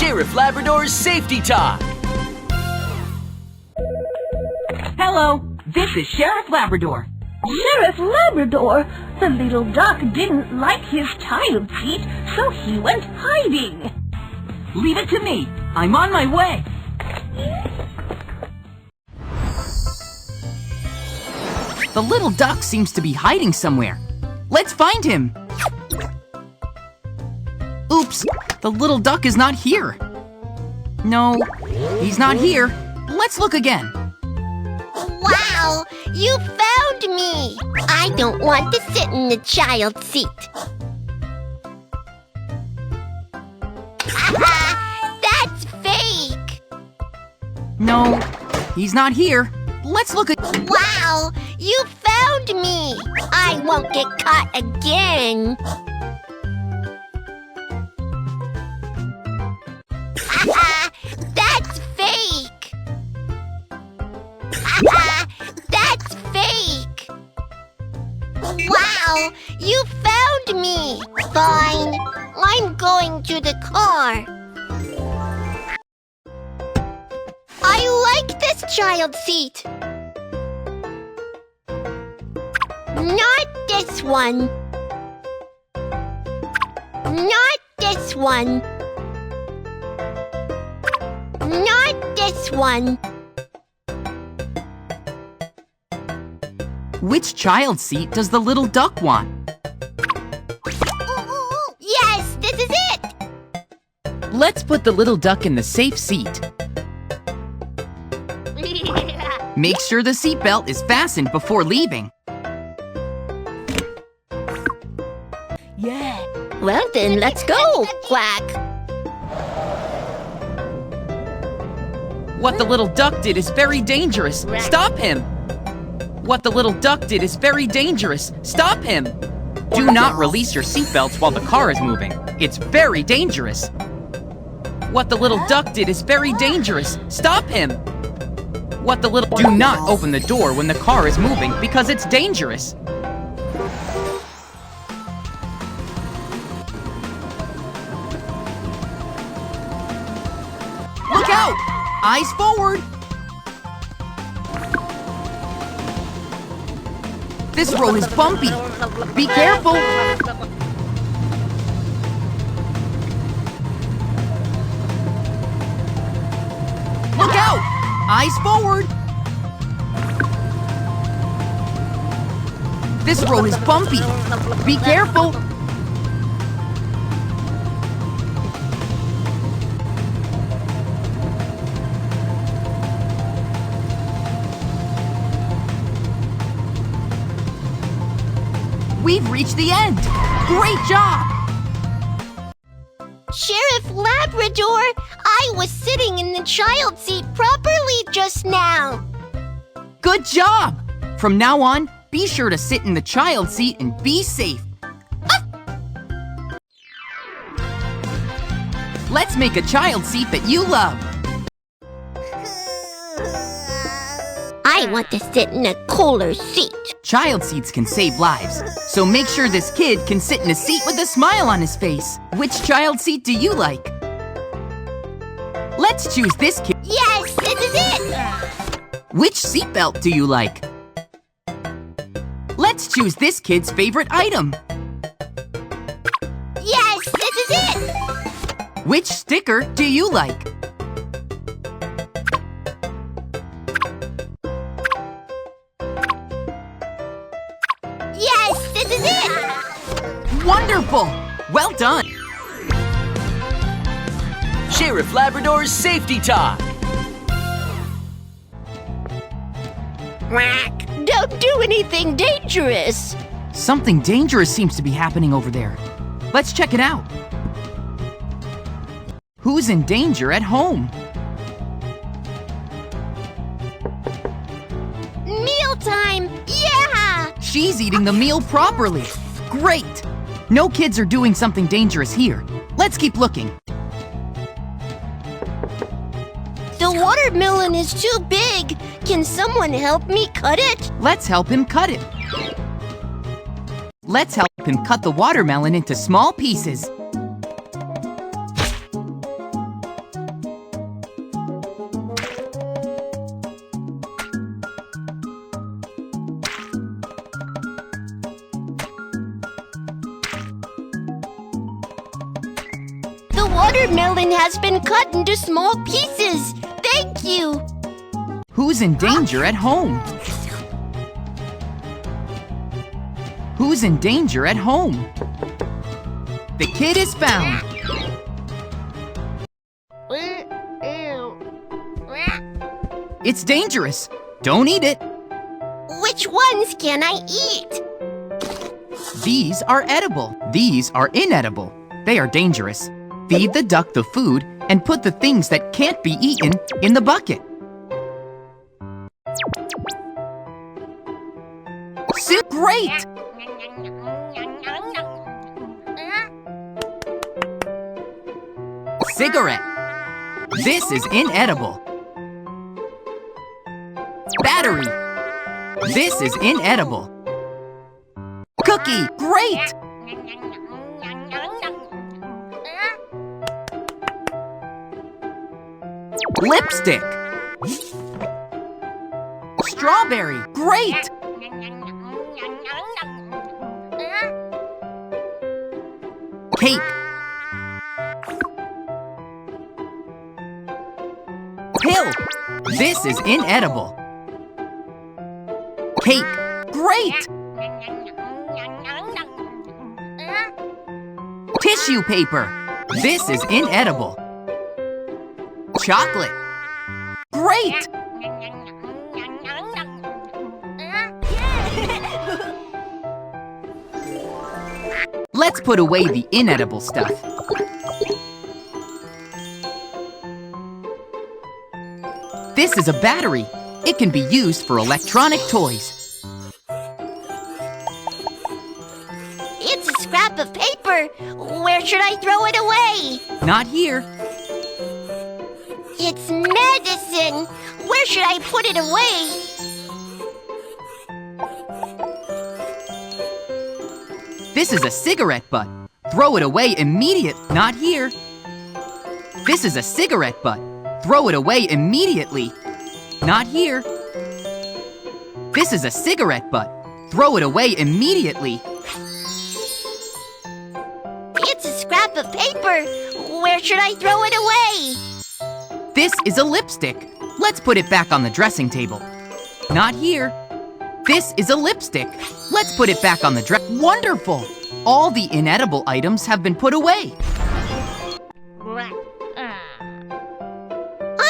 Sheriff Labrador's Safety Talk. Hello, this is Sheriff Labrador. Sheriff Labrador, the little duck didn't like his child seat, so he went hiding. Leave it to me. I'm on my way. The little duck seems to be hiding somewhere. Let's find him. Oops, the little duck is not here. No, he's not here. Let's look again. Wow, you found me. I don't want to sit in the child seat. That's fake. No, he's not here. Let's look again. Wow, you found me. I won't get caught again. That's fake. That's fake. Wow, you found me. Fine, I'm going to the car. I like this child seat. Not this one. Not this one. Not this one. Which child seat does the little duck want? Yes, this is it. Let's put the little duck in the safe seat. Make sure the seatbelt is fastened before leaving. Yeah. Well then, let's go, Quack. What the little duck did is very dangerous. Stop him! What the little duck did is very dangerous. Stop him! Do not release your seatbelts while the car is moving. It's very dangerous. What the little duck did is very dangerous. Stop him! What the little... Do not open the door when the car is moving because it's dangerous. Look out! Eyes forward! This road is bumpy. Be careful! Look out! Eyes forward! This road is bumpy. Be careful! We've reached the end! Great job! Sheriff Labrador, I was sitting in the child seat properly just now. Good job! From now on, be sure to sit in the child seat and be safe. Let's make a child seat that you love. I want to sit in a cooler seat. Child seats can save lives, so make sure this kid can sit in a seat with a smile on his face. Which child seat do you like? Let's choose this kid. Yes, this is it! Which seatbelt do you like? Let's choose this kid's favorite item. Yes, this is it! Which sticker do you like? Yes, this is it! Wonderful! Well done! Sheriff Labrador's Safety Talk. Quack! Don't do anything dangerous! Something dangerous seems to be happening over there. Let's check it out. Who's in danger at home? Mealtime! Yeah! She's eating the meal properly. Great! No kids are doing something dangerous here. Let's keep looking. The watermelon is too big. Can someone help me cut it? Let's help him cut it. Let's help him cut the watermelon into small pieces. watermelon has been cut into small pieces. Thank you. Who's in danger at home? Who's in danger at home? The kid is found. It's dangerous. Don't eat it. Which ones can I eat? These are edible. These are inedible. They are dangerous. Feed the duck the food and put the things that can't be eaten in the bucket. Great! Cigarette. This is inedible. Battery. This is inedible. Cookie. Great! Lipstick. Strawberry. Great! Cake. Pill. This is inedible. Cake. Great! Tissue paper. This is inedible. Chocolate. Great! Let's put away the inedible stuff. This is a battery. It can be used for electronic toys. It's a scrap of paper. Where should I throw it away? Not here. It's medicine. Where should I put it away? This is a cigarette butt. Throw it away immediate. Not here. This is a cigarette butt. Throw it away immediately. Not here. This is a cigarette butt. Throw it away immediately. It's a scrap of paper. Where should I throw it away? This is a lipstick. Let's put it back on the dressing table. Not here. This is a lipstick. Let's put it back on the Wonderful! All the inedible items have been put away.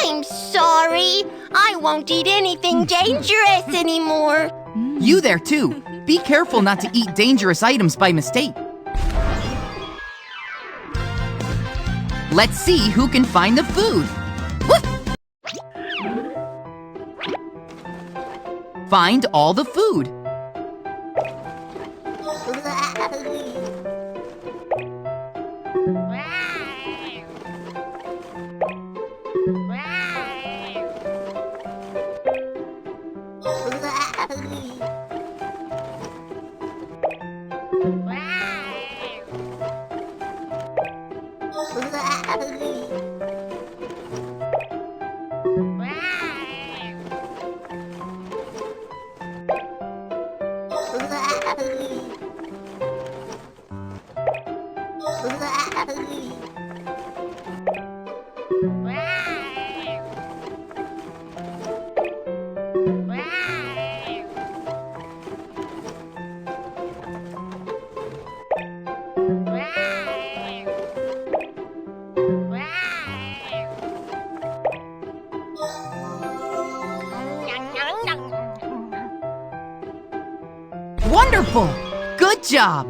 I'm sorry. I won't eat anything dangerous anymore. You there too. Be careful not to eat dangerous items by mistake. Let's see who can find the food. Woof! Find all the food. Wonderful! Good job!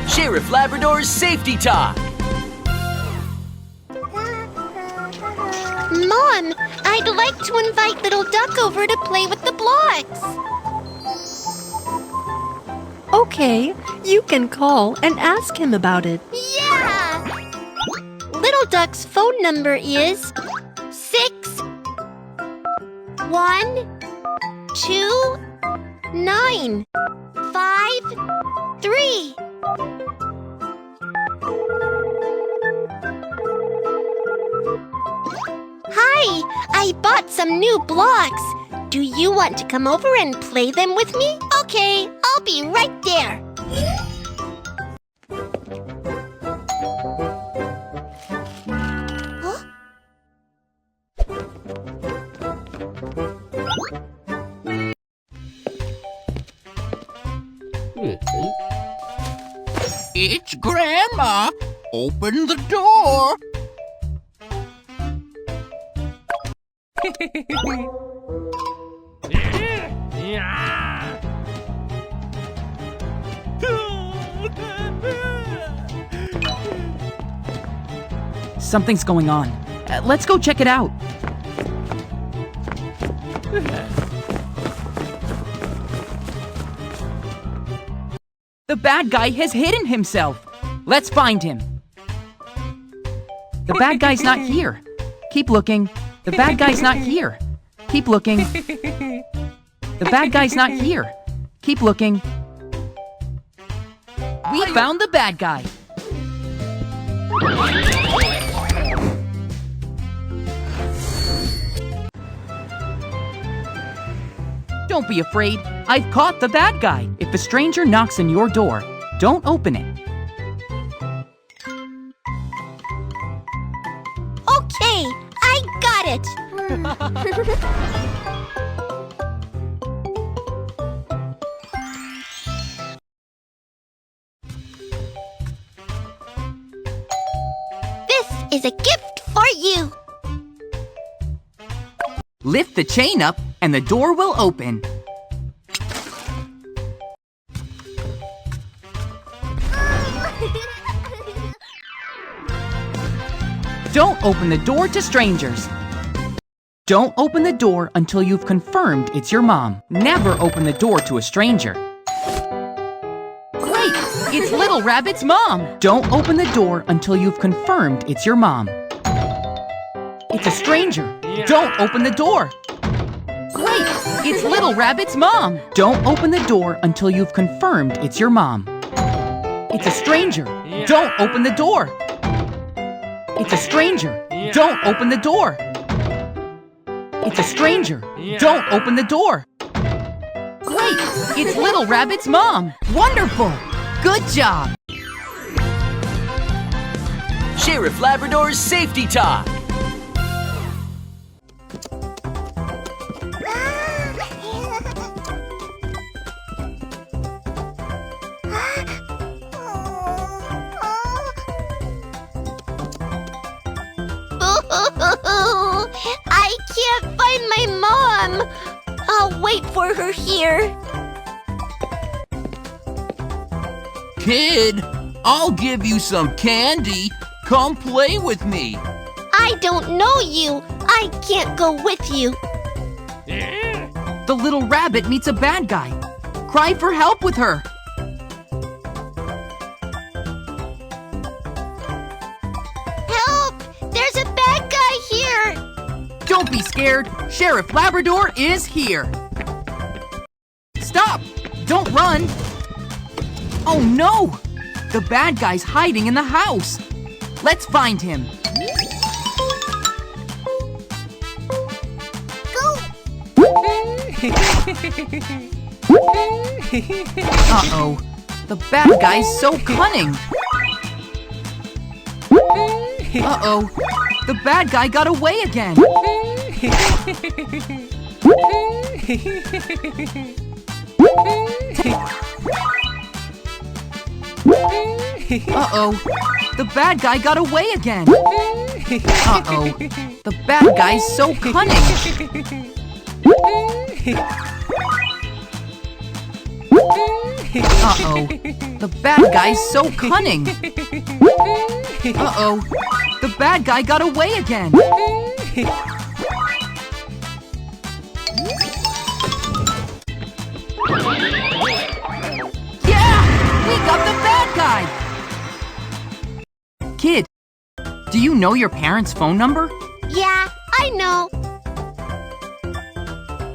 Sheriff Labrador's Safety Talk. Mom, I'd like to invite Little Duck over to play with the blocks. Okay, you can call and ask him about it. Yeah! Little Duck's phone number is 612-953. Hi, I bought some new blocks. Do you want to come over and play them with me? Okay, I'll be right there. It's Grandma. Open the door. Something's going on. Let's go check it out. The bad guy has hidden himself. Let's find him. The bad guy's not here. Keep looking. The bad guy's not here. Keep looking. The bad guy's not here. Keep looking. We found the bad guy. Don't be afraid. I've caught the bad guy. If a stranger knocks on your door, don't open it. Okay, I got it. This is a gift for you. Lift the chain up and the door will open. Don't open the door to strangers. Don't open the door until you've confirmed it's your mom. Never open the door to a stranger. Wait, it's Little Rabbit's mom. Don't open the door until you've confirmed it's your mom. It's a stranger. Don't open the door. Wait, it's Little Rabbit's mom. Don't open the door until you've confirmed it's your mom. It's a stranger. Don't open the door. It's a stranger. Don't open the door. It's a stranger. Don't open the door. Wait, it's Little Rabbit's mom. Wonderful. Good job. Sheriff Labrador's Safety Talk. I can't find my mom. I'll wait for her here. Kid, I'll give you some candy. Come play with me. I don't know you. I can't go with you. The little rabbit meets a bad guy. Cry for help with her. Help! There's a bad guy here. Don't be scared. Sheriff Labrador is here. Stop! Don't run! Oh no! The bad guy's hiding in the house. Let's find him. Uh-oh. The bad guy's so cunning. Uh-oh. The bad guy got away again. Uh-oh. The bad guy got away again. Uh-oh. The bad guy's so cunning. Uh-oh. The bad guy's so cunning. Uh-oh. The bad guy got away again. Yeah! We got the bad guy! Kid, do you know your parents' phone number? Yeah, I know.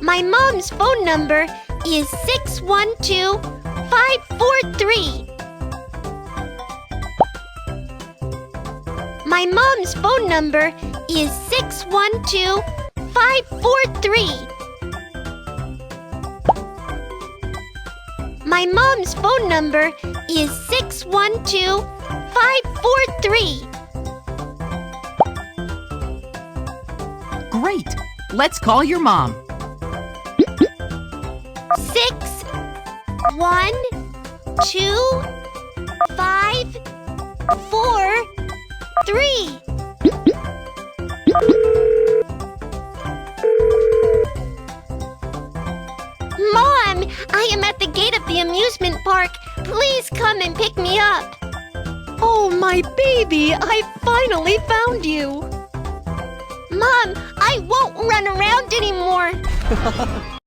My mom's phone number is 612-543. My mom's phone number is 612-543. My mom's phone number is 612-543. Great! Let's call your mom. 6 1 2 5, 4, 3. Mom, I am at the gate of the amusement park. Please come and pick me up. Oh, my baby, I finally found you. Mom, I won't run around anymore.